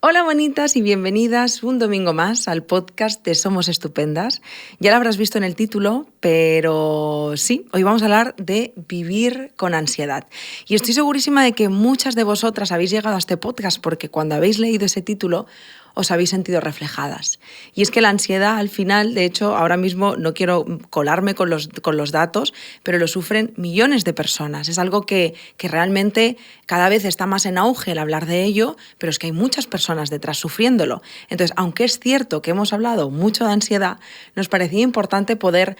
Hola bonitas y bienvenidas un domingo más al podcast de Somos Estupendas. Ya lo habrás visto en el título, pero sí, hoy vamos a hablar de vivir con ansiedad. Y estoy segurísima de que muchas de vosotras habéis llegado a este podcast porque cuando habéis leído ese título os habéis sentido reflejadas. Y es que la ansiedad al final, de hecho, ahora mismo no quiero colarme con los datos, pero lo sufren millones de personas. Es algo que realmente cada vez está más en auge el hablar de ello, pero es que hay muchas personas detrás sufriéndolo. Entonces, aunque es cierto que hemos hablado mucho de ansiedad, nos parecía importante poder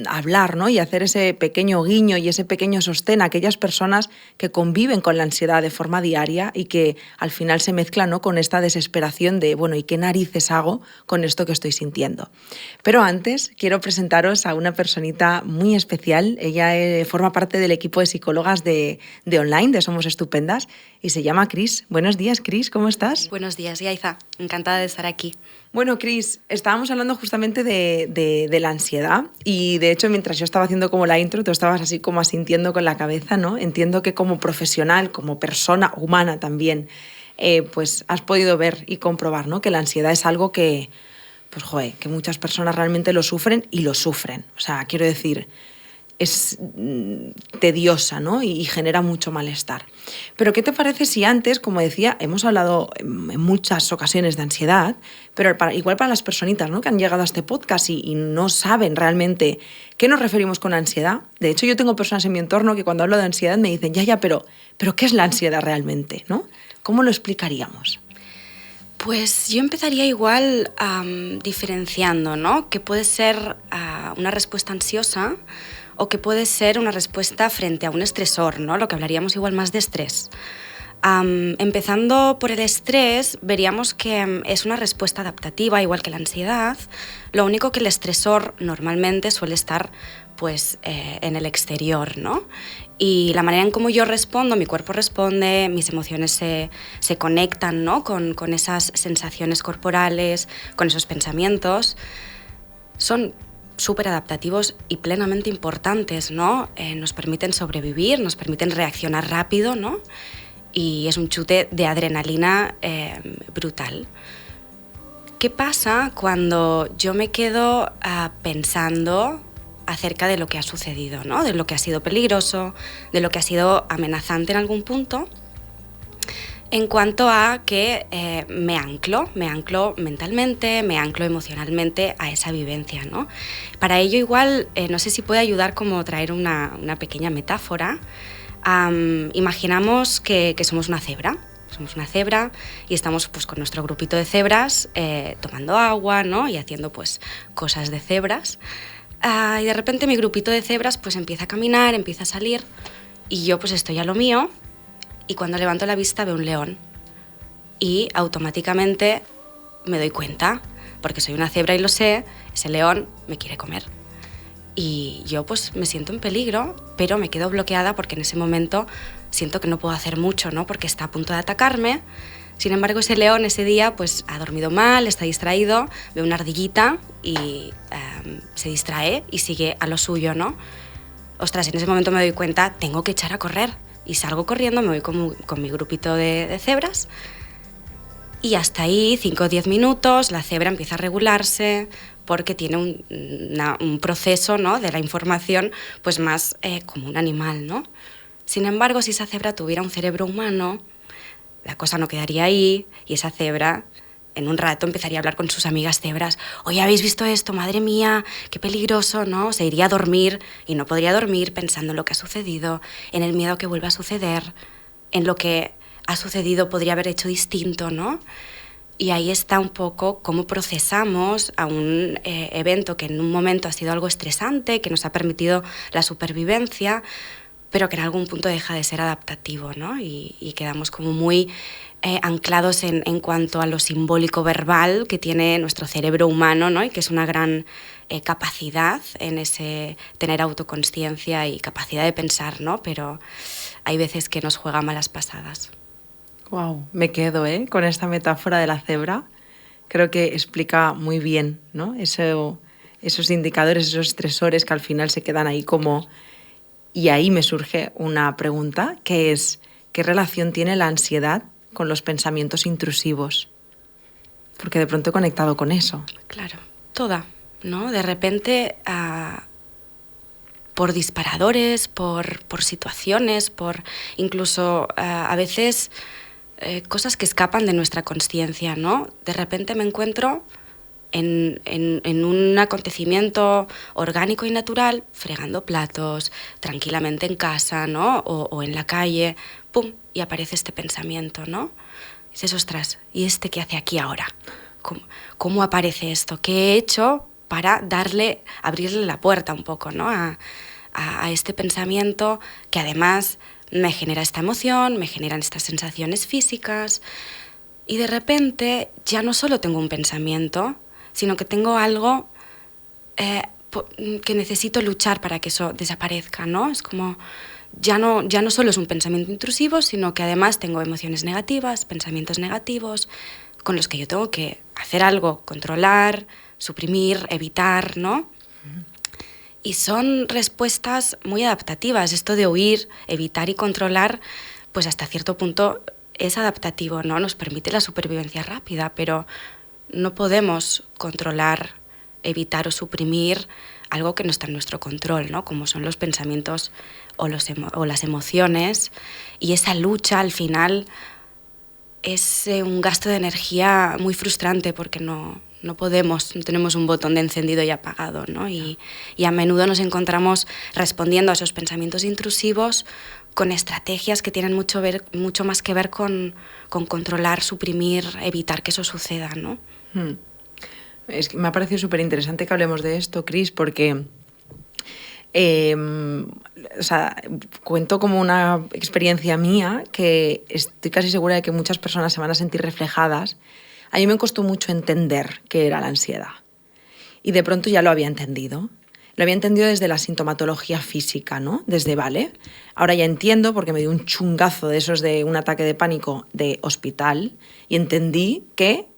hablar, ¿no? Y hacer ese pequeño guiño y ese pequeño sostén a aquellas personas que conviven con la ansiedad de forma diaria y que al final se mezclan, ¿no?, con esta desesperación de, bueno, ¿y qué narices hago con esto que estoy sintiendo? Pero antes quiero presentaros a una personita muy especial. Ella forma parte del equipo de psicólogas de Online, de Somos Estupendas, y se llama Cris. Buenos días, Cris, ¿cómo estás? Buenos días, Yaiza. Encantada de estar aquí. Bueno, Cris, estábamos hablando justamente de la ansiedad y de hecho mientras yo estaba haciendo como la intro, tú estabas así como asintiendo con la cabeza, ¿no? Entiendo que como profesional, como persona humana también, pues has podido ver y comprobar, ¿no?, que la ansiedad es algo que, pues joder, que muchas personas realmente lo sufren y lo sufren. O sea, quiero decir, es tediosa, ¿no? Y genera mucho malestar. Pero ¿qué te parece si antes, como decía, hemos hablado en muchas ocasiones de ansiedad, pero igual para las personitas, ¿no?, que han llegado a este podcast y no saben realmente qué nos referimos con ansiedad? De hecho, yo tengo personas en mi entorno que cuando hablo de ansiedad me dicen, pero ¿qué es la ansiedad realmente? ¿No? ¿Cómo lo explicaríamos? Pues yo empezaría igual diferenciando, ¿no?, que puede ser una respuesta ansiosa o que puede ser una respuesta frente a un estresor, ¿no?, lo que hablaríamos igual más de estrés. Empezando por el estrés, veríamos que es una respuesta adaptativa, igual que la ansiedad. Lo único que el estresor normalmente suele estar pues, en el exterior, ¿no? Y la manera en cómo yo respondo, mi cuerpo responde, mis emociones se conectan, ¿no?, con esas sensaciones corporales, con esos pensamientos, son súper adaptativos y plenamente importantes, ¿no? Nos permiten sobrevivir, nos permiten reaccionar rápido, ¿no? Y es un chute de adrenalina brutal. ¿Qué pasa cuando yo me quedo pensando acerca de lo que ha sucedido, ¿no?, de lo que ha sido peligroso, de lo que ha sido amenazante en algún punto? En cuanto a que me anclo mentalmente, me anclo emocionalmente a esa vivencia, ¿no? Para ello igual, no sé si puede ayudar como traer una pequeña metáfora. Imaginamos que somos una cebra. Somos una cebra y estamos pues, con nuestro grupito de cebras tomando agua, ¿no?, y haciendo pues, cosas de cebras. Y de repente mi grupito de cebras pues, empieza a caminar, empieza a salir y yo pues, estoy a lo mío. Y cuando levanto la vista veo un león y automáticamente me doy cuenta, porque soy una cebra y lo sé, ese león me quiere comer. Y yo pues me siento en peligro, pero me quedo bloqueada porque en ese momento siento que no puedo hacer mucho, ¿no?, porque está a punto de atacarme. Sin embargo, ese león ese día pues ha dormido mal, está distraído, ve una ardillita y se distrae y sigue a lo suyo, ¿no? Ostras, en ese momento me doy cuenta, tengo que echar a correr. Y salgo corriendo, me voy con mi grupito de cebras y hasta ahí, 5 o 10 minutos, la cebra empieza a regularse porque tiene un proceso, ¿no?, de la información pues más como un animal, ¿no? Sin embargo, si esa cebra tuviera un cerebro humano, la cosa no quedaría ahí y esa cebra en un rato empezaría a hablar con sus amigas cebras. Oye, ¿habéis visto esto? Madre mía, qué peligroso, ¿no? Se iría a dormir y no podría dormir pensando en lo que ha sucedido, en el miedo que vuelva a suceder, en lo que ha sucedido podría haber hecho distinto, ¿no? Y ahí está un poco cómo procesamos a un evento que en un momento ha sido algo estresante, que nos ha permitido la supervivencia, pero que en algún punto deja de ser adaptativo, ¿no? Y quedamos como muy anclados en cuanto a lo simbólico verbal que tiene nuestro cerebro humano, ¿no?, y que es una gran capacidad en ese tener autoconsciencia y capacidad de pensar, ¿no? Pero hay veces que nos juega malas pasadas. Wow, me quedo con esta metáfora de la cebra. Creo que explica muy bien, ¿no?, esos indicadores, esos estresores que al final se quedan ahí como... Y ahí me surge una pregunta, que es, ¿qué relación tiene la ansiedad con los pensamientos intrusivos? Porque de pronto he conectado con eso. Claro, toda, ¿no? De repente, por disparadores, por situaciones, por incluso a veces cosas que escapan de nuestra consciencia, ¿no? De repente me encuentro en un acontecimiento orgánico y natural, fregando platos, tranquilamente en casa, ¿no? O en la calle, ¡pum! Y aparece este pensamiento, ¿no? Y dices, ostras, ¿y este qué hace aquí ahora? ¿Cómo aparece esto? ¿Qué he hecho para abrirle la puerta un poco, ¿no? a este pensamiento que además me genera esta emoción, me generan estas sensaciones físicas, y de repente ya no solo tengo un pensamiento, sino que tengo algo que necesito luchar para que eso desaparezca, ¿no? Es como, ya no solo es un pensamiento intrusivo, sino que además tengo emociones negativas, pensamientos negativos, con los que yo tengo que hacer algo, controlar, suprimir, evitar, ¿no? Y son respuestas muy adaptativas. Esto de huir, evitar y controlar, pues hasta cierto punto es adaptativo, ¿no? Nos permite la supervivencia rápida, pero no podemos controlar, evitar o suprimir algo que no está en nuestro control, ¿no? Como son los pensamientos o las emociones. Y esa lucha, al final, es un gasto de energía muy frustrante porque no tenemos un botón de encendido y apagado, ¿no? Y a menudo nos encontramos respondiendo a esos pensamientos intrusivos con estrategias que tienen mucho más que ver con controlar, suprimir, evitar que eso suceda, ¿no? Es que me ha parecido súper interesante que hablemos de esto, Cris, porque cuento como una experiencia mía que estoy casi segura de que muchas personas se van a sentir reflejadas. A mí me costó mucho entender qué era la ansiedad. Y de pronto ya lo había entendido. Lo había entendido desde la sintomatología física, ¿no? Desde, vale, ahora ya entiendo porque me dio un chungazo de esos de un ataque de pánico de hospital y entendí que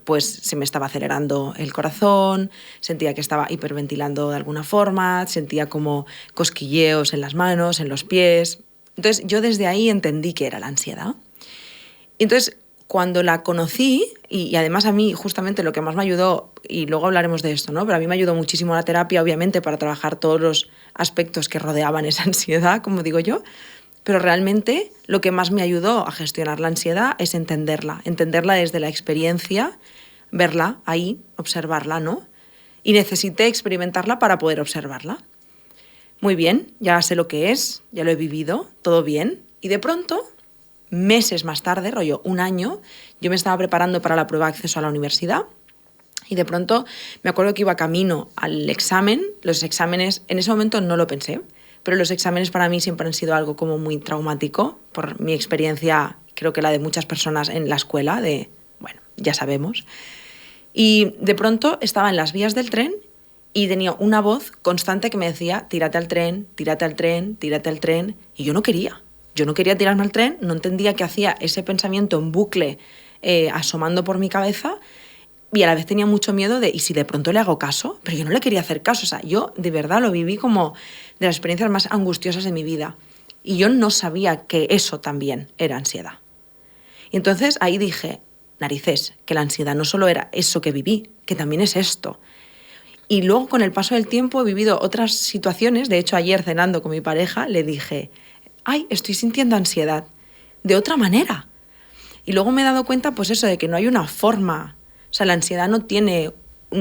pues se me estaba acelerando el corazón, sentía que estaba hiperventilando de alguna forma, sentía como cosquilleos en las manos, en los pies. Entonces yo desde ahí entendí qué era la ansiedad. Entonces cuando la conocí, y además a mí justamente lo que más me ayudó, y luego hablaremos de esto, ¿no? Pero a mí me ayudó muchísimo la terapia, obviamente, para trabajar todos los aspectos que rodeaban esa ansiedad, como digo yo, pero realmente lo que más me ayudó a gestionar la ansiedad es entenderla desde la experiencia, verla ahí, observarla, ¿no? Y necesité experimentarla para poder observarla. Muy bien, ya sé lo que es, ya lo he vivido, todo bien, y de pronto, meses más tarde, rollo un año, yo me estaba preparando para la prueba de acceso a la universidad y de pronto me acuerdo que iba camino al examen. Los exámenes, en ese momento no lo pensé, pero los exámenes para mí siempre han sido algo como muy traumático por mi experiencia, creo que la de muchas personas en la escuela, ya sabemos. Y de pronto estaba en las vías del tren y tenía una voz constante que me decía, tírate al tren, tírate al tren, tírate al tren, y yo no quería. Yo no quería tirarme al tren, no entendía qué hacía ese pensamiento en bucle asomando por mi cabeza, y a la vez tenía mucho miedo de, ¿y si de pronto le hago caso? Pero yo no le quería hacer caso, o sea, yo de verdad lo viví como de las experiencias más angustiosas de mi vida. Y yo no sabía que eso también era ansiedad. Y entonces ahí dije, narices, que la ansiedad no solo era eso que viví, que también es esto. Y luego con el paso del tiempo he vivido otras situaciones, de hecho ayer cenando con mi pareja le dije, ay, estoy sintiendo ansiedad, de otra manera. Y luego me he dado cuenta, pues eso, de que no hay una forma. O sea, la ansiedad no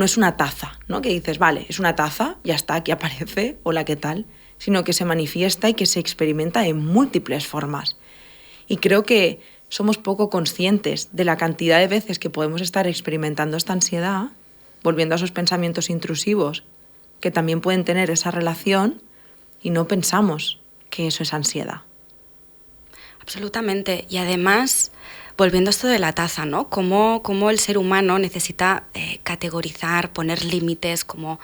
es una taza, ¿no? Que dices, vale, es una taza, ya está, aquí aparece, hola, ¿qué tal? Sino que se manifiesta y que se experimenta en múltiples formas. Y creo que somos poco conscientes de la cantidad de veces que podemos estar experimentando esta ansiedad, volviendo a esos pensamientos intrusivos, que también pueden tener esa relación, y no pensamos que eso es ansiedad. Absolutamente. Y además, volviendo a esto de la taza, ¿no? Cómo el ser humano necesita categorizar, poner límites, como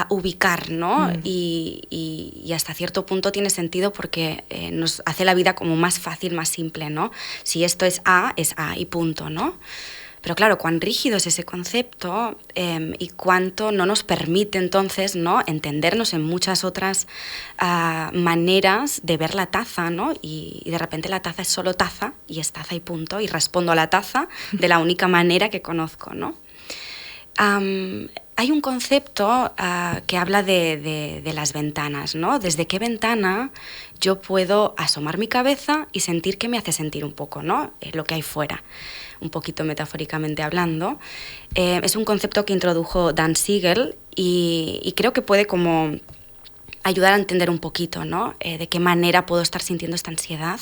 ubicar, ¿no? Y hasta cierto punto tiene sentido porque nos hace la vida como más fácil, más simple, ¿no? Si esto es A y punto, ¿no? Pero claro, cuán rígido es ese concepto y cuánto no nos permite entonces, ¿no?, entendernos en muchas otras maneras de ver la taza, ¿no? Y de repente la taza es solo taza y es taza y punto, y respondo a la taza de la única manera que conozco, ¿no? Hay un concepto que habla de las ventanas, ¿no? Desde qué ventana yo puedo asomar mi cabeza y sentir que me hace sentir un poco, ¿no?, lo que hay fuera, un poquito metafóricamente hablando. Es un concepto que introdujo Dan Siegel y creo que puede como ayudar a entender un poquito, ¿no?, de qué manera puedo estar sintiendo esta ansiedad,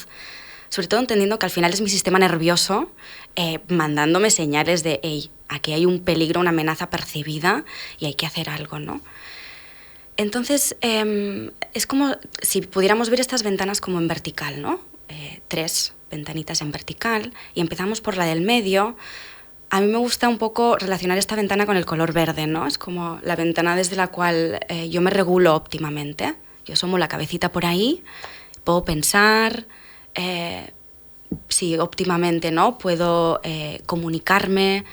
sobre todo entendiendo que al final es mi sistema nervioso mandándome señales de, hey, aquí hay un peligro, una amenaza percibida y hay que hacer algo, ¿no? Entonces, es como si pudiéramos ver estas ventanas como en vertical, ¿no? 3 ventanitas en vertical, y empezamos por la del medio. A mí me gusta un poco relacionar esta ventana con el color verde, ¿no? Es como la ventana desde la cual yo me regulo óptimamente. Yo asomo la cabecita por ahí, puedo pensar, sí, óptimamente, ¿no? Puedo comunicarme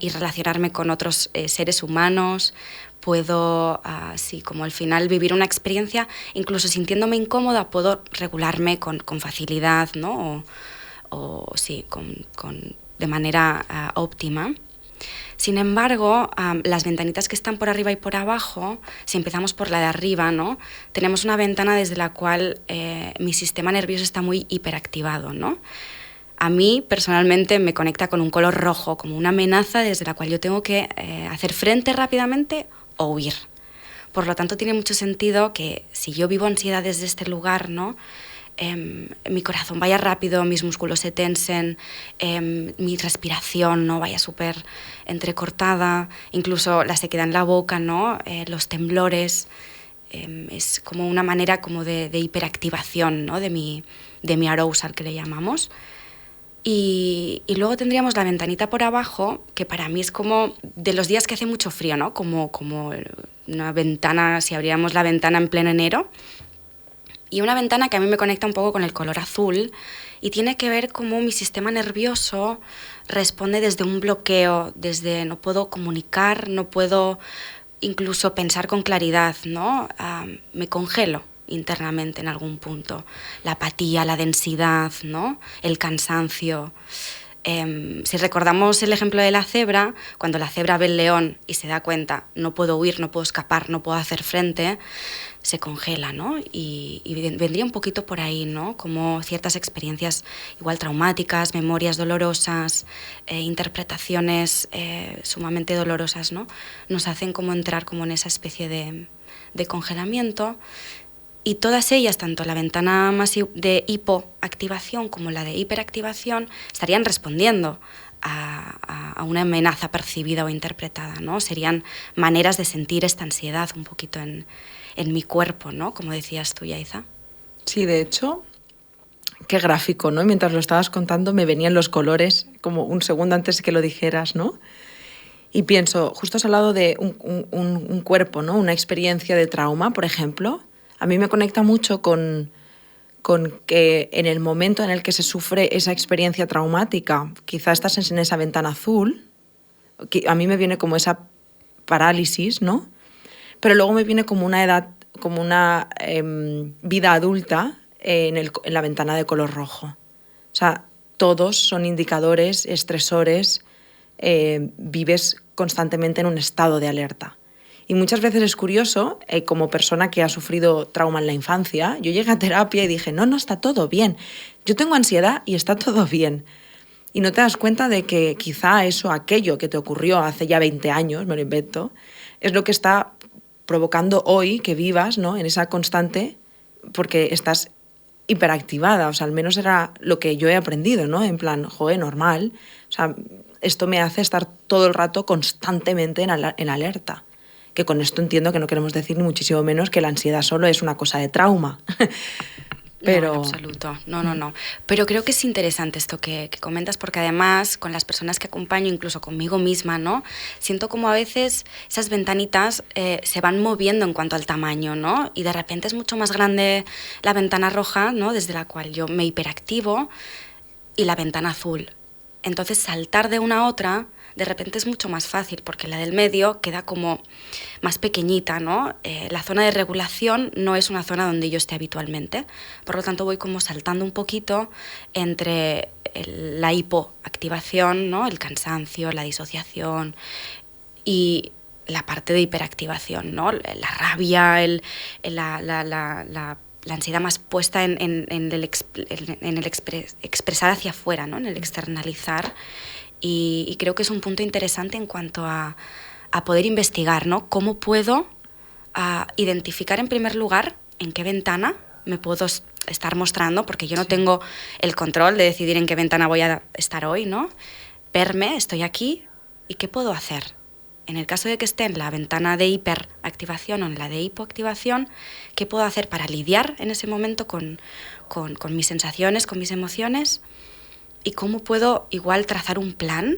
y relacionarme con otros seres humanos. Puedo, sí, como al final vivir una experiencia, incluso sintiéndome incómoda, puedo regularme con facilidad, ¿no? O sí, de manera óptima. Sin embargo, las ventanitas que están por arriba y por abajo, si empezamos por la de arriba, ¿no?, tenemos una ventana desde la cual mi sistema nervioso está muy hiperactivado, ¿no? A mí, personalmente, me conecta con un color rojo, como una amenaza desde la cual yo tengo que hacer frente rápidamente o huir. Por lo tanto, tiene mucho sentido que si yo vivo ansiedad desde este lugar, ¿no?, mi corazón vaya rápido, mis músculos se tensen, mi respiración no vaya súper entrecortada, incluso la sequedad en la boca, ¿no?, los temblores. Es como una manera como de hiperactivación, ¿no?, de mi arousal, que le llamamos. Y luego tendríamos la ventanita por abajo, que para mí es como de los días que hace mucho frío, ¿no?, como una ventana, si abriéramos la ventana en pleno enero. Y una ventana que a mí me conecta un poco con el color azul y tiene que ver cómo mi sistema nervioso responde desde un bloqueo, desde no puedo comunicar, no puedo incluso pensar con claridad, ¿no? Me congelo internamente en algún punto. La apatía, la densidad, ¿no?, el cansancio. Si recordamos el ejemplo de la cebra, cuando la cebra ve el león y se da cuenta, no puedo huir, no puedo escapar, no puedo hacer frente, se congela, ¿no? Y vendría un poquito por ahí, ¿no?, como ciertas experiencias igual traumáticas, memorias dolorosas, interpretaciones sumamente dolorosas, ¿no?, nos hacen como entrar como en esa especie de congelamiento. Y todas ellas, tanto la ventana más de hipoactivación como la de hiperactivación, estarían respondiendo a una amenaza percibida o interpretada, ¿no? Serían maneras de sentir esta ansiedad un poquito en mi cuerpo, ¿no?, como decías tú, Yaiza. Sí, de hecho, qué gráfico, ¿no? Mientras lo estabas contando me venían los colores como un segundo antes de que lo dijeras, ¿no? Y pienso, justo has hablado de un cuerpo, ¿no?, una experiencia de trauma, por ejemplo. A mí me conecta mucho con que en el momento en el que se sufre esa experiencia traumática, quizá estás en esa ventana azul, que a mí me viene como esa parálisis, ¿no? Pero luego me viene como una edad, como una vida adulta en la ventana de color rojo. O sea, todos son indicadores, estresores, vives constantemente en un estado de alerta. Y muchas veces es curioso, como persona que ha sufrido trauma en la infancia, yo llegué a terapia y dije, no, está todo bien. Yo tengo ansiedad y está todo bien. Y no te das cuenta de que quizá aquello que te ocurrió hace ya 20 años, me lo invento, es lo que está provocando hoy que vivas, ¿no?, en esa constante, porque estás hiperactivada. O sea, al menos era lo que yo he aprendido, ¿no? En plan, normal. O sea, esto me hace estar todo el rato constantemente en alerta. Que con esto entiendo que no queremos decir ni muchísimo menos que la ansiedad solo es una cosa de trauma. Pero... No, en absoluto, no. Pero creo que es interesante esto que comentas, porque además con las personas que acompaño, incluso conmigo misma, ¿no?, siento como a veces esas ventanitas se van moviendo en cuanto al tamaño, ¿no? Y de repente es mucho más grande la ventana roja, ¿no?, desde la cual yo me hiperactivo, y la ventana azul. Entonces saltar de una a otra de repente es mucho más fácil, porque la del medio queda como más pequeñita, ¿no? La zona de regulación no es una zona donde yo esté habitualmente, por lo tanto voy como saltando un poquito entre la hipoactivación, ¿no? El cansancio, la disociación y la parte de hiperactivación, ¿no? La rabia, la ansiedad más puesta en el expresar hacia afuera, ¿no? En el externalizar. Y creo que es un punto interesante en cuanto a poder investigar, ¿no? Cómo puedo identificar en primer lugar en qué ventana me puedo estar mostrando, porque yo no tengo el control de decidir en qué ventana voy a estar hoy, ¿no? Verme, estoy aquí, ¿y qué puedo hacer? En el caso de que esté en la ventana de hiperactivación o en la de hipoactivación, ¿qué puedo hacer para lidiar en ese momento con mis sensaciones, con mis emociones? ¿Y cómo puedo igual trazar un plan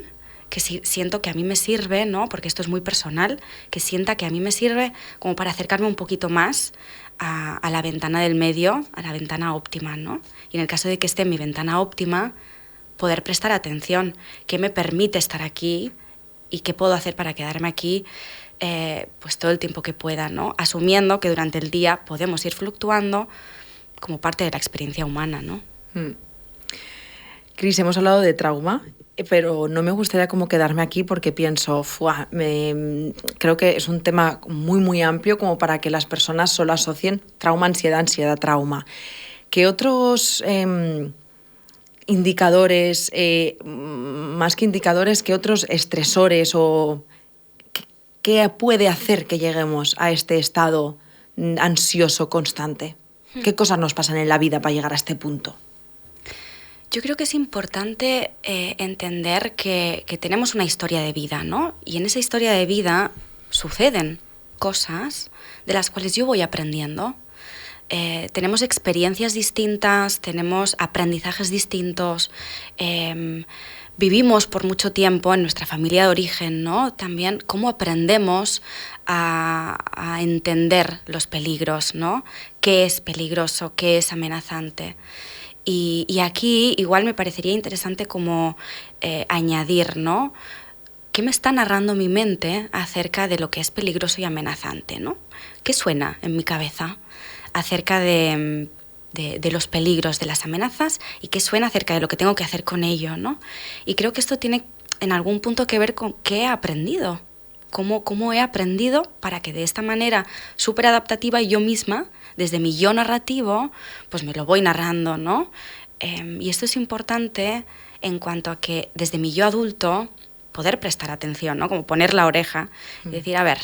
que siento que a mí me sirve, ¿no? Porque esto es muy personal, que sienta que a mí me sirve como para acercarme un poquito más a la ventana del medio, a la ventana óptima, ¿no? Y en el caso de que esté en mi ventana óptima, poder prestar atención, qué me permite estar aquí y qué puedo hacer para quedarme aquí pues todo el tiempo que pueda, ¿no? Asumiendo que durante el día podemos ir fluctuando como parte de la experiencia humana, ¿no? Cris, hemos hablado de trauma, pero no me gustaría como quedarme aquí porque pienso, creo que es un tema muy, muy amplio como para que las personas solo asocien trauma, ansiedad, trauma. ¿Qué otros indicadores, más que indicadores, qué otros estresores o qué puede hacer que lleguemos a este estado ansioso constante? ¿Qué cosas nos pasan en la vida para llegar a este punto? Yo creo que es importante entender que tenemos una historia de vida, ¿no? Y en esa historia de vida suceden cosas de las cuales yo voy aprendiendo. Tenemos experiencias distintas, tenemos aprendizajes distintos, vivimos por mucho tiempo en nuestra familia de origen, ¿no? También cómo aprendemos a entender los peligros, ¿no? ¿Qué es peligroso? ¿Qué es amenazante? Y aquí igual me parecería interesante como añadir, ¿no? ¿Qué me está narrando mi mente acerca de lo que es peligroso y amenazante, ¿no? ¿Qué suena en mi cabeza acerca de los peligros, de las amenazas, y qué suena acerca de lo que tengo que hacer con ello, ¿no? Y creo que esto tiene en algún punto que ver con qué he aprendido, cómo he aprendido para que de esta manera súper adaptativa yo misma, desde mi yo narrativo, pues me lo voy narrando, ¿no? Y esto es importante en cuanto a que desde mi yo adulto poder prestar atención, ¿no? Como poner la oreja y decir, a ver,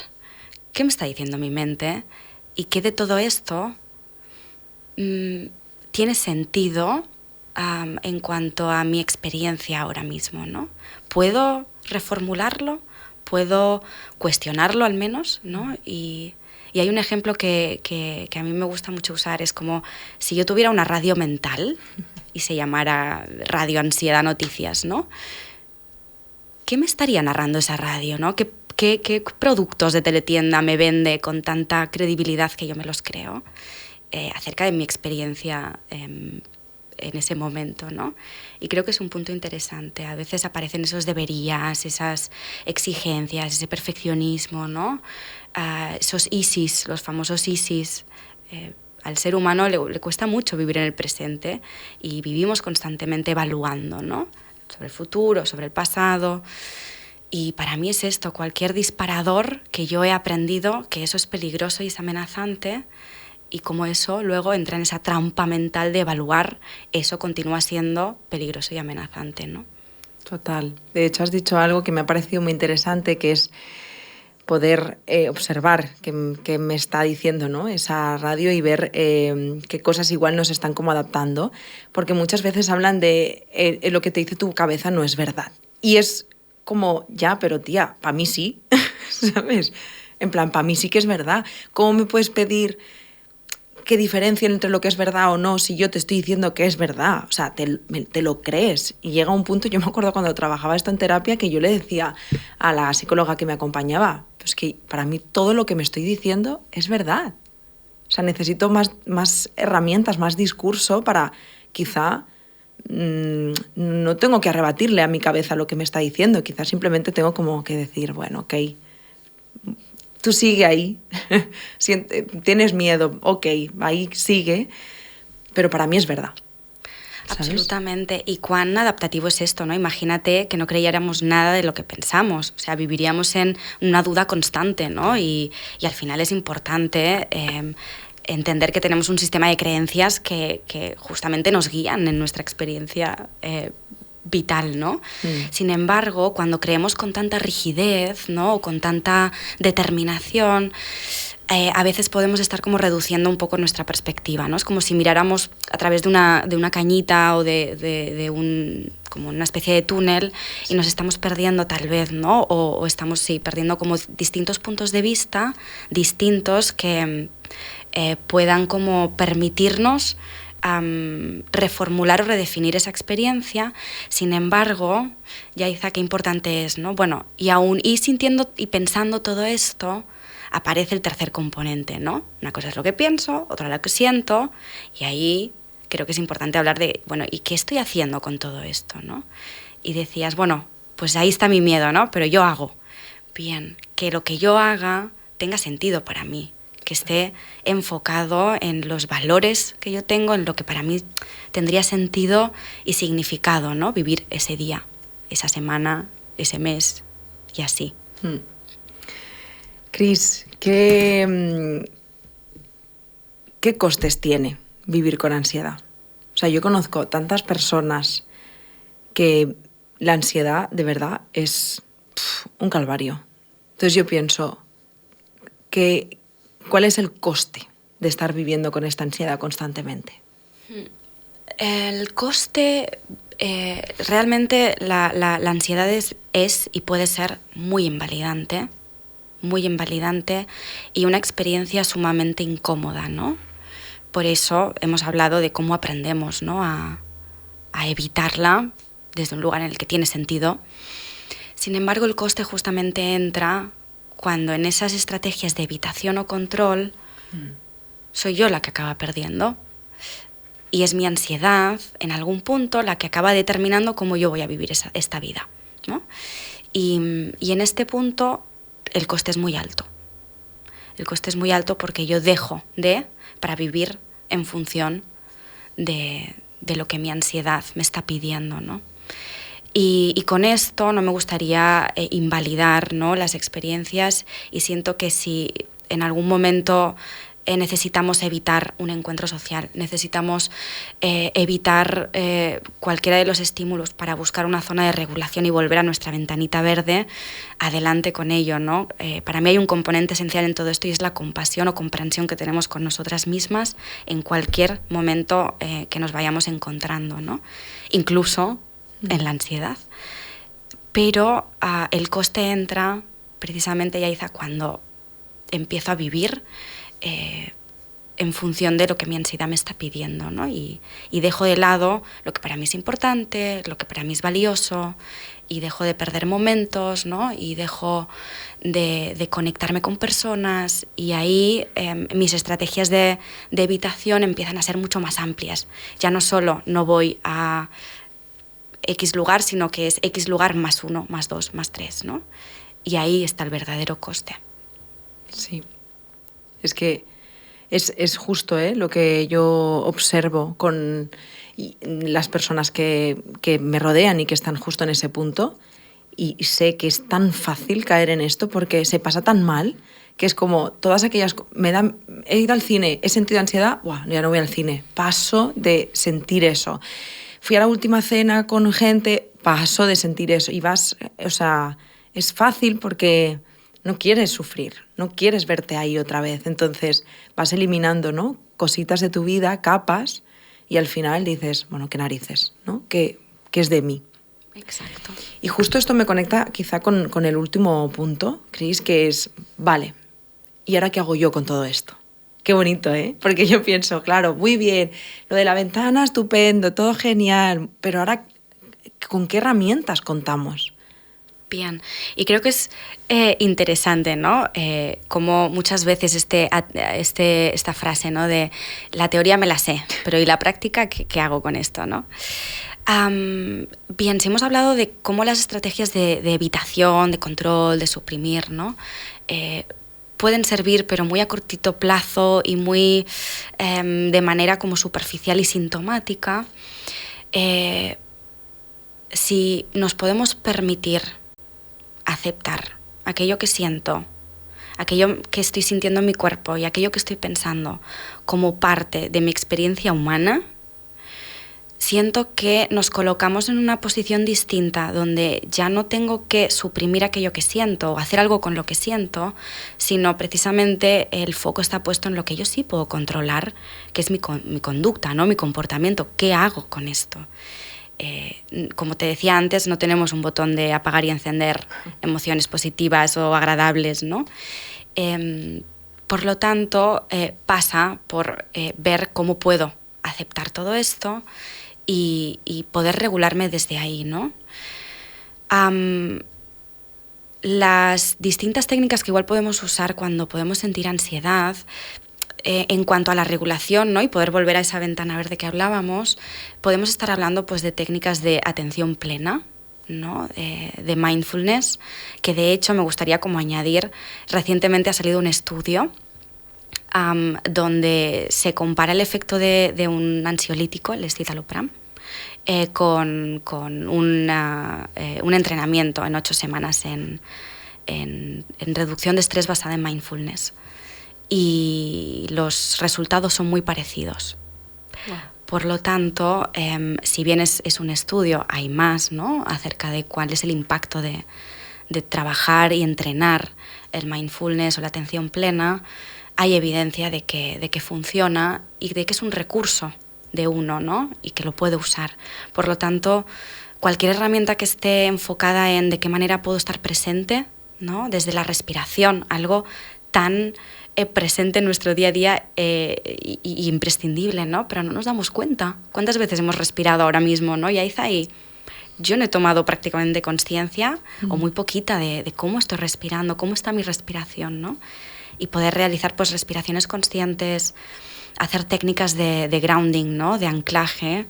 ¿qué me está diciendo mi mente? Y qué de todo esto tiene sentido en cuanto a mi experiencia ahora mismo, ¿no? ¿Puedo reformularlo? ¿Puedo cuestionarlo al menos? ¿No? Y hay un ejemplo que a mí me gusta mucho usar, es como si yo tuviera una radio mental y se llamara Radio Ansiedad Noticias, ¿no? ¿Qué me estaría narrando esa radio, ¿no? ¿Qué productos de teletienda me vende con tanta credibilidad que yo me los creo acerca de mi experiencia en ese momento, ¿no? Y creo que es un punto interesante. A veces aparecen esos deberías, esas exigencias, ese perfeccionismo, ¿no? Esos ISIS, los famosos ISIS. Al ser humano le cuesta mucho vivir en el presente y vivimos constantemente evaluando, ¿no? Sobre el futuro, sobre el pasado. Y para mí es esto, cualquier disparador que yo he aprendido que eso es peligroso y es amenazante, y como eso luego entra en esa trampa mental de evaluar, eso continúa siendo peligroso y amenazante, ¿no? Total. De hecho, has dicho algo que me ha parecido muy interesante, que es poder observar qué me está diciendo, ¿no? Esa radio y ver qué cosas igual nos están como adaptando, porque muchas veces hablan de lo que te dice tu cabeza no es verdad. Y es como, ya, pero tía, para mí sí, ¿sabes? En plan, para mí sí que es verdad. ¿Cómo me puedes pedir que diferencien entre lo que es verdad o no si yo te estoy diciendo que es verdad? O sea, te lo crees. Y llega un punto, yo me acuerdo cuando trabajaba esto en terapia, que yo le decía a la psicóloga que me acompañaba, pues que para mí todo lo que me estoy diciendo es verdad. O sea, necesito más herramientas, más discurso para quizá no tengo que arrebatirle a mi cabeza lo que me está diciendo, quizás simplemente tengo como que decir, bueno, ok, tú sigue ahí, tienes miedo, ok, ahí sigue, pero para mí es verdad. ¿Sabes? Absolutamente. Y cuán adaptativo es esto, ¿no? Imagínate que no creyéramos nada de lo que pensamos. O sea, viviríamos en una duda constante, ¿no? Y al final es importante entender que tenemos un sistema de creencias que justamente nos guían en nuestra experiencia vital, ¿no? Sin embargo, cuando creemos con tanta rigidez, ¿no? O con tanta determinación, a veces podemos estar como reduciendo un poco nuestra perspectiva, ¿no? Es como si miráramos a través de una cañita o de como una especie de túnel y nos estamos perdiendo tal vez, ¿no? O estamos, perdiendo como distintos puntos de vista distintos que puedan como permitirnos reformular o redefinir esa experiencia. Sin embargo, Yaiza, qué importante es, ¿no? Bueno, y sintiendo y pensando todo esto, aparece el tercer componente, ¿no? Una cosa es lo que pienso, otra lo que siento, y ahí creo que es importante hablar de, bueno, ¿y qué estoy haciendo con todo esto, ¿no? Y decías, bueno, pues ahí está mi miedo, ¿no? Pero yo hago. Bien, que lo que yo haga tenga sentido para mí, que esté enfocado en los valores que yo tengo, en lo que para mí tendría sentido y significado, ¿no? Vivir ese día, esa semana, ese mes y así. Cris, ¿qué costes tiene vivir con ansiedad? O sea, yo conozco tantas personas que la ansiedad de verdad es un calvario. Entonces yo pienso, ¿cuál es el coste de estar viviendo con esta ansiedad constantemente? El coste, realmente la ansiedad es y puede ser muy invalidante y una experiencia sumamente incómoda, ¿no? Por eso hemos hablado de cómo aprendemos, ¿no? a evitarla desde un lugar en el que tiene sentido. Sin embargo, el coste justamente entra cuando en esas estrategias de evitación o control soy yo la que acaba perdiendo. Y es mi ansiedad, en algún punto, la que acaba determinando cómo yo voy a vivir esta vida, ¿no? Y en este punto el coste es muy alto. El coste es muy alto porque yo dejo para vivir en función de lo que mi ansiedad me está pidiendo, ¿no? Y con esto no me gustaría invalidar, ¿no?, las experiencias, y siento que si en algún momento necesitamos evitar un encuentro social, necesitamos evitar cualquiera de los estímulos para buscar una zona de regulación y volver a nuestra ventanita verde, adelante con ello, ¿no? Para mí hay un componente esencial en todo esto y es la compasión o comprensión que tenemos con nosotras mismas en cualquier momento que nos vayamos encontrando, ¿no? Incluso en la ansiedad. Pero el coste entra precisamente, Yaiza, cuando empiezo a vivir en función de lo que mi ansiedad me está pidiendo, ¿no? Y dejo de lado lo que para mí es importante, lo que para mí es valioso, y dejo de perder momentos, ¿no? Y dejo de conectarme con personas, y ahí mis estrategias de evitación empiezan a ser mucho más amplias. Ya no solo no voy a X lugar, sino que es X lugar más 1, más 2, más 3, ¿no? Y ahí está el verdadero coste. Sí. Es que es justo lo que yo observo con las personas que me rodean y que están justo en ese punto, y sé que es tan fácil caer en esto porque se pasa tan mal que es como todas aquellas... he ido al cine, he sentido ansiedad, ¡buah!, ya no voy al cine, paso de sentir eso. Fui a la última cena con gente, paso de sentir eso. Y vas, o sea, es fácil porque no quieres sufrir, no quieres verte ahí otra vez. Entonces vas eliminando, ¿no?, cositas de tu vida, capas, y al final dices, bueno, qué narices, ¿no? ¿Qué es de mí? Exacto. Y justo esto me conecta quizá con el último punto, Cris, que es, vale, ¿y ahora qué hago yo con todo esto? Qué bonito, ¿eh? Porque yo pienso, claro, muy bien, lo de la ventana, estupendo, todo genial, pero ahora, ¿con qué herramientas contamos Bien, y creo que es interesante, ¿no? Como muchas veces esta frase, ¿no? De la teoría me la sé, pero ¿y la práctica qué hago con esto, no? Bien, si hemos hablado de cómo las estrategias de evitación, de control, de suprimir, ¿no? Pueden servir, pero muy a cortito plazo y muy de manera como superficial y sintomática. Si nos podemos permitir aceptar aquello que siento, aquello que estoy sintiendo en mi cuerpo y aquello que estoy pensando como parte de mi experiencia humana, siento que nos colocamos en una posición distinta donde ya no tengo que suprimir aquello que siento o hacer algo con lo que siento, sino precisamente el foco está puesto en lo que yo sí puedo controlar, que es mi conducta, ¿no? Mi comportamiento. ¿Qué hago con esto? Como te decía antes, no tenemos un botón de apagar y encender emociones positivas o agradables, ¿no? Por lo tanto, pasa por ver cómo puedo aceptar todo esto y poder regularme desde ahí, ¿no? Las distintas técnicas que igual podemos usar cuando podemos sentir ansiedad, en cuanto a la regulación, ¿no? Y poder volver a esa ventana verde que hablábamos, podemos estar hablando pues, de técnicas de atención plena, ¿no? De mindfulness, que de hecho me gustaría como añadir, recientemente ha salido un estudio donde se compara el efecto de un ansiolítico, el escitalopram, con un entrenamiento en 8 semanas en reducción de estrés basada en mindfulness. Y los resultados son muy parecidos. Wow. Por lo tanto, si bien es un estudio, hay más, ¿no? Acerca de cuál es el impacto de trabajar y entrenar el mindfulness o la atención plena. Hay evidencia de que funciona y de que es un recurso de uno, ¿no? Y que lo puede usar. Por lo tanto, cualquier herramienta que esté enfocada en de qué manera puedo estar presente, ¿no? Desde la respiración, algo tan presente en nuestro día a día y imprescindible, ¿no? Pero no nos damos cuenta. ¿Cuántas veces hemos respirado ahora mismo, ¿no? Yaiza, y yo no he tomado prácticamente conciencia o muy poquita de cómo estoy respirando, cómo está mi respiración, ¿no? Y poder realizar pues respiraciones conscientes, hacer técnicas de grounding, ¿no? De anclaje.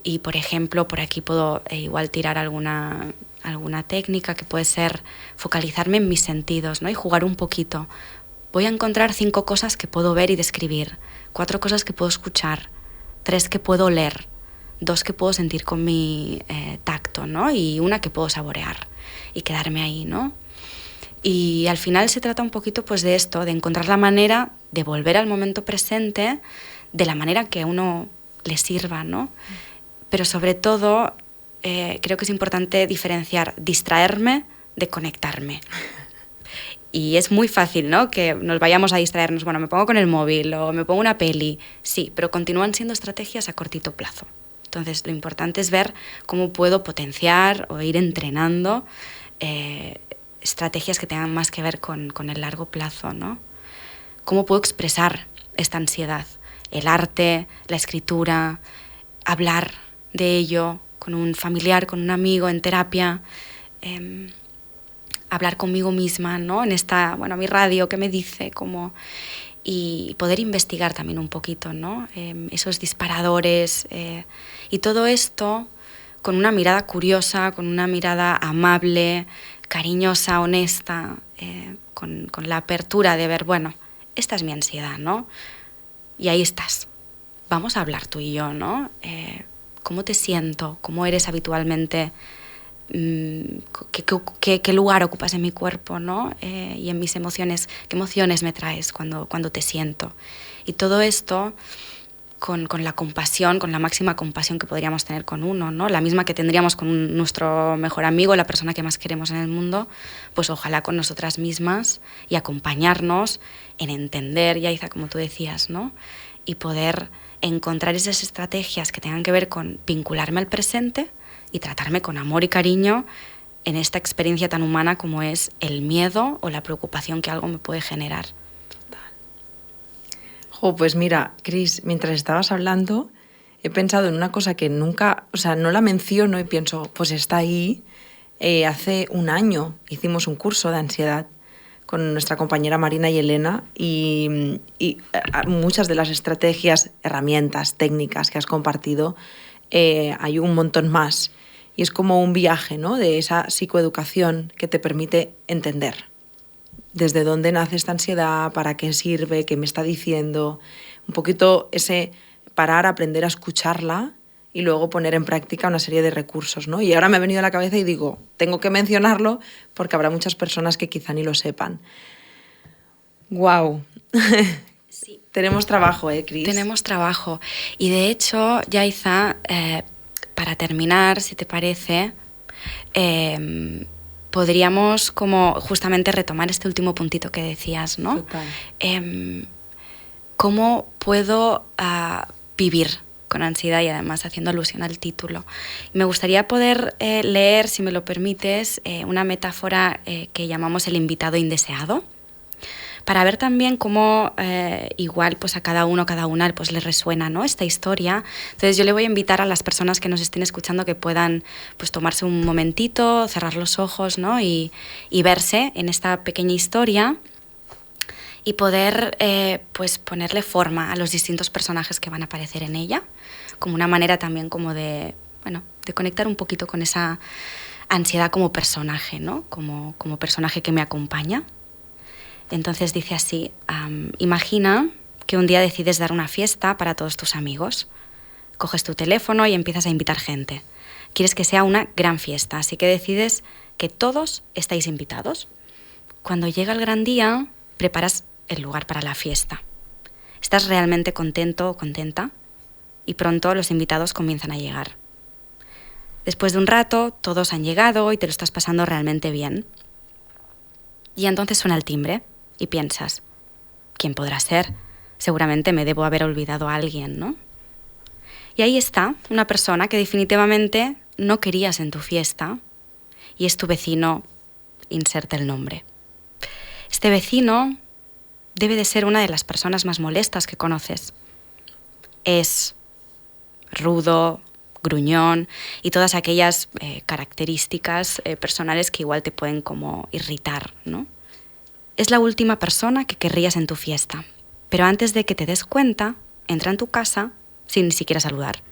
Y, por ejemplo, por aquí puedo igual tirar alguna técnica que puede ser focalizarme en mis sentidos, ¿no? Y jugar un poquito. Voy a encontrar 5 cosas que puedo ver y describir, 4 cosas que puedo escuchar, 3 que puedo oler, 2 que puedo sentir con mi tacto, ¿no? Y 1 que puedo saborear y quedarme ahí, ¿no? Y al final se trata un poquito pues de esto, de encontrar la manera de volver al momento presente de la manera que a uno le sirva, ¿no? Pero sobre todo creo que es importante diferenciar distraerme de conectarme. Y es muy fácil, ¿no? Que nos vayamos a distraernos. Bueno, me pongo con el móvil o me pongo una peli. Sí, pero continúan siendo estrategias a cortito plazo. Entonces, lo importante es ver cómo puedo potenciar o ir entrenando estrategias que tengan más que ver con el largo plazo, ¿no? ¿Cómo puedo expresar esta ansiedad? El arte, la escritura, hablar de ello con un familiar, con un amigo, en terapia, hablar conmigo misma, ¿no? En mi radio, ¿qué me dice? Y poder investigar también un poquito, ¿no? Esos disparadores y todo esto con una mirada curiosa, con una mirada amable, cariñosa, honesta, con la apertura de ver, bueno, esta es mi ansiedad, ¿no? Y ahí estás. Vamos a hablar tú y yo, ¿no? ¿Cómo te siento? ¿Cómo eres habitualmente? ¿Qué lugar ocupas en mi cuerpo, ¿no? Y en mis emociones, ¿qué emociones me traes cuando te siento? Y todo esto con la compasión, con la máxima compasión que podríamos tener con uno, ¿no? La misma que tendríamos con nuestro mejor amigo, la persona que más queremos en el mundo, pues ojalá con nosotras mismas y acompañarnos en entender, Yaiza, como tú decías, ¿no? Y poder encontrar esas estrategias que tengan que ver con vincularme al presente y tratarme con amor y cariño en esta experiencia tan humana como es el miedo o la preocupación que algo me puede generar. Pues mira, Cris, mientras estabas hablando, he pensado en una cosa que nunca, no la menciono y pienso, pues está ahí, Hace un año hicimos un curso de ansiedad con nuestra compañera Marina y Elena y muchas de las estrategias, herramientas, técnicas que has compartido, hay un montón más. Y es como un viaje, ¿no?, de esa psicoeducación que te permite entender desde dónde nace esta ansiedad, para qué sirve, qué me está diciendo, un poquito ese parar, aprender a escucharla y luego poner en práctica una serie de recursos, ¿no? Y ahora me ha venido a la cabeza y digo, tengo que mencionarlo porque habrá muchas personas que quizá ni lo sepan. ¡Guau! Sí. Tenemos trabajo, Cris? Tenemos trabajo. Y de hecho, Yaiza, para terminar, si te parece, podríamos como justamente retomar este último puntito que decías, ¿no? Total. ¿Cómo puedo vivir con ansiedad? Y además haciendo alusión al título. Me gustaría poder leer, si me lo permites, una metáfora que llamamos el invitado indeseado, para ver también cómo igual pues a cada uno, cada una pues le resuena, ¿no?, esta historia. Entonces yo le voy a invitar a las personas que nos estén escuchando que puedan pues tomarse un momentito, cerrar los ojos, ¿no?, y verse en esta pequeña historia y poder pues ponerle forma a los distintos personajes que van a aparecer en ella, como una manera también como de, bueno, de conectar un poquito con esa ansiedad como personaje, ¿no?, como personaje que me acompaña. Entonces dice así, imagina que un día decides dar una fiesta para todos tus amigos. Coges tu teléfono y empiezas a invitar gente. Quieres que sea una gran fiesta, así que decides que todos estáis invitados. Cuando llega el gran día, preparas el lugar para la fiesta. Estás realmente contento o contenta y pronto los invitados comienzan a llegar. Después de un rato, todos han llegado y te lo estás pasando realmente bien. Y entonces suena el timbre y piensas, ¿quién podrá ser? Seguramente me debo haber olvidado a alguien, ¿no? Y ahí está una persona que definitivamente no querías en tu fiesta y es tu vecino, inserta el nombre. Este vecino debe de ser una de las personas más molestas que conoces. Es rudo, gruñón y todas aquellas características personales que igual te pueden como irritar, ¿no? Es la última persona que querrías en tu fiesta, pero antes de que te des cuenta, entra en tu casa sin ni siquiera saludar.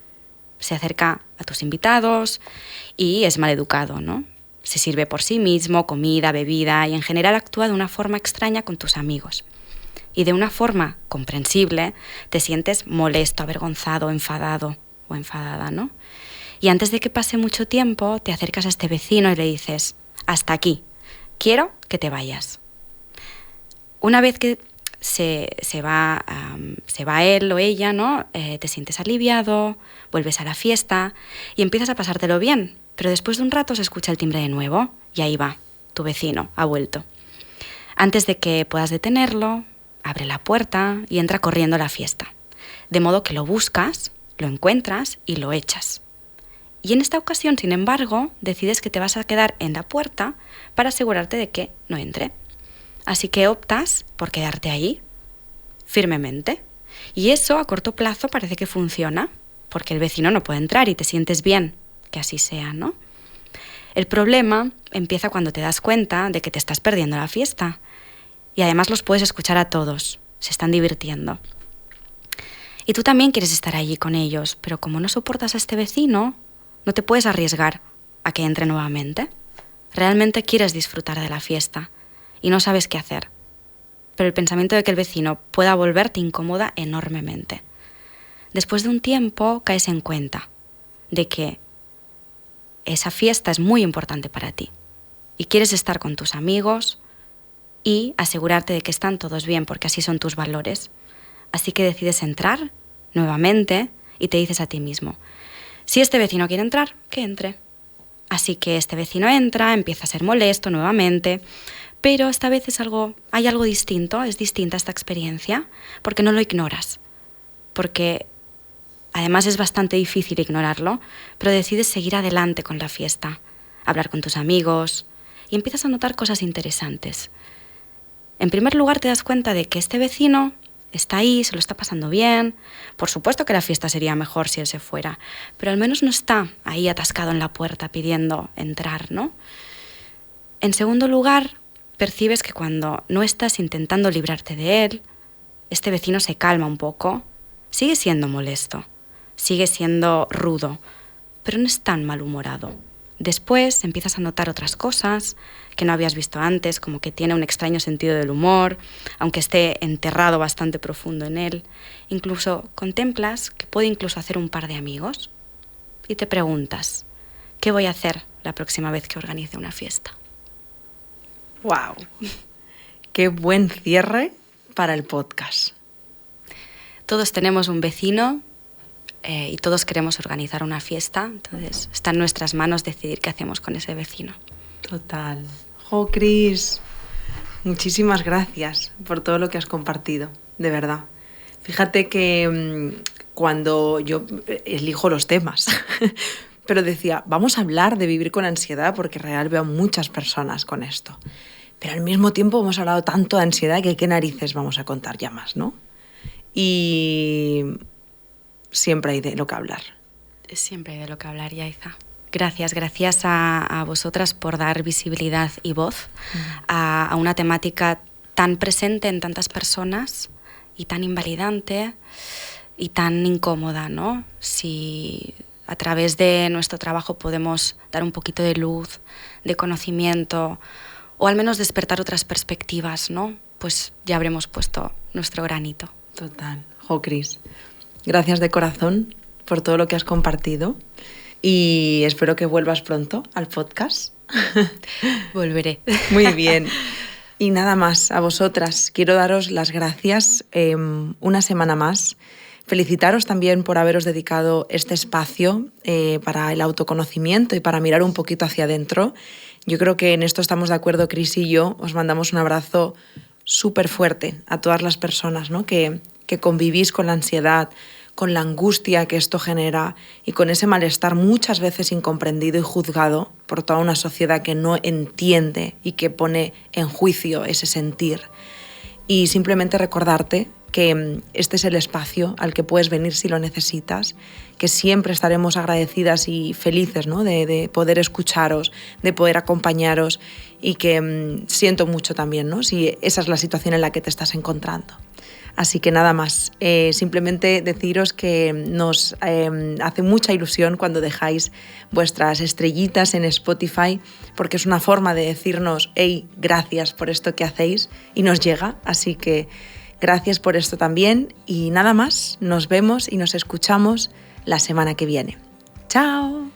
Se acerca a tus invitados y es maleducado, ¿no? Se sirve por sí mismo, comida, bebida, y en general actúa de una forma extraña con tus amigos. Y de una forma comprensible te sientes molesto, avergonzado, enfadado o enfadada, ¿no? Y antes de que pase mucho tiempo, te acercas a este vecino y le dices, hasta aquí, quiero que te vayas. Una vez que se va él o ella, ¿no? Te sientes aliviado, vuelves a la fiesta y empiezas a pasártelo bien. Pero después de un rato se escucha el timbre de nuevo y ahí va, tu vecino ha vuelto. Antes de que puedas detenerlo, abre la puerta y entra corriendo a la fiesta. De modo que lo buscas, lo encuentras y lo echas. Y en esta ocasión, sin embargo, decides que te vas a quedar en la puerta para asegurarte de que no entre. Así que optas por quedarte ahí, firmemente. Y eso a corto plazo parece que funciona, porque el vecino no puede entrar y te sientes bien que así sea, ¿no? El problema empieza cuando te das cuenta de que te estás perdiendo la fiesta. Y además los puedes escuchar a todos, se están divirtiendo. Y tú también quieres estar allí con ellos, pero como no soportas a este vecino, no te puedes arriesgar a que entre nuevamente. Realmente quieres disfrutar de la fiesta y no sabes qué hacer. Pero el pensamiento de que el vecino pueda volver te incomoda enormemente. Después de un tiempo caes en cuenta de que esa fiesta es muy importante para ti y quieres estar con tus amigos y asegurarte de que están todos bien porque así son tus valores. Así que decides entrar nuevamente y te dices a ti mismo, si este vecino quiere entrar, que entre. Así que este vecino entra, empieza a ser molesto nuevamente, pero esta vez hay algo distinto, es distinta esta experiencia, porque no lo ignoras, porque además es bastante difícil ignorarlo, pero decides seguir adelante con la fiesta, hablar con tus amigos y empiezas a notar cosas interesantes. En primer lugar te das cuenta de que este vecino está ahí, se lo está pasando bien. Por supuesto que la fiesta sería mejor si él se fuera, pero al menos no está ahí atascado en la puerta pidiendo entrar, ¿no? En segundo lugar, percibes que cuando no estás intentando librarte de él, este vecino se calma un poco. Sigue siendo molesto, sigue siendo rudo, pero no es tan malhumorado. Después empiezas a notar otras cosas que no habías visto antes, como que tiene un extraño sentido del humor, aunque esté enterrado bastante profundo en él. Incluso contemplas que puede incluso hacer un par de amigos y te preguntas, ¿qué voy a hacer la próxima vez que organice una fiesta? ¡Wow! ¡Qué buen cierre para el podcast! Todos tenemos un vecino y todos queremos organizar una fiesta, entonces está en nuestras manos decidir qué hacemos con ese vecino. Total. ¡Jo, Cris! Muchísimas gracias por todo lo que has compartido, de verdad. Fíjate que cuando yo elijo los temas, pero decía, vamos a hablar de vivir con ansiedad porque real veo a muchas personas con esto. Pero al mismo tiempo hemos hablado tanto de ansiedad que qué narices vamos a contar ya más, ¿no? Y siempre hay de lo que hablar. Siempre hay de lo que hablar, Yaiza. Gracias a vosotras por dar visibilidad y voz a una temática tan presente en tantas personas y tan invalidante y tan incómoda, ¿no? Si a través de nuestro trabajo podemos dar un poquito de luz, de conocimiento o al menos despertar otras perspectivas, ¿no? Pues ya habremos puesto nuestro granito. Total. Jo, Cris, gracias de corazón por todo lo que has compartido y espero que vuelvas pronto al podcast. Volveré. Muy bien. Y nada más, a vosotras quiero daros las gracias una semana más. Felicitaros también por haberos dedicado este espacio para el autoconocimiento y para mirar un poquito hacia adentro. Yo creo que en esto estamos de acuerdo, Cris y yo. Os mandamos un abrazo súper fuerte a todas las personas, ¿no? que convivís con la ansiedad, con la angustia que esto genera y con ese malestar muchas veces incomprendido y juzgado por toda una sociedad que no entiende y que pone en juicio ese sentir. Y simplemente recordarte que este es el espacio al que puedes venir si lo necesitas, que siempre estaremos agradecidas y felices, ¿no? de poder escucharos, de poder acompañaros y que siento mucho también, ¿no? Si esa es la situación en la que te estás encontrando. Así que nada más, simplemente deciros que nos hace mucha ilusión cuando dejáis vuestras estrellitas en Spotify, porque es una forma de decirnos, hey, gracias por esto que hacéis, y nos llega, así que gracias por esto también, y nada más, nos vemos y nos escuchamos la semana que viene. ¡Chao!